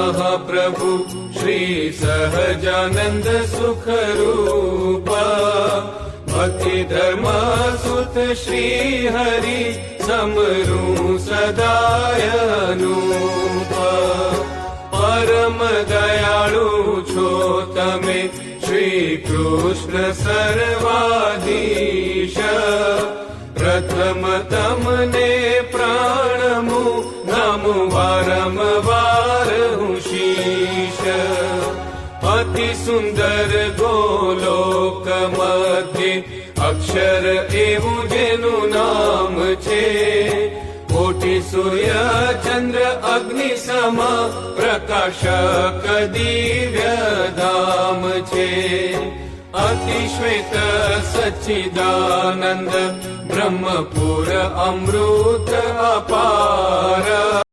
महाप्रभु श्री सहजानंद सुख रूप भक्ति धर्म सुत श्री हरि समरू सदाय अनूप परम दयाळु छो तमे श्री कृष्ण सर्वाधीश प्रथम तमने प्राणमु नमु वारंवार हूँ शीश अति सुंदर गोलोक मध्य अक्षर एवं जेनु नाम छे कोटि सूर्य चंद्र अग्नि सम प्रकाशक दिव्य धाम छे अति श्वेत सच्चिदानंद ब्रह्मपुर अमृत अपार।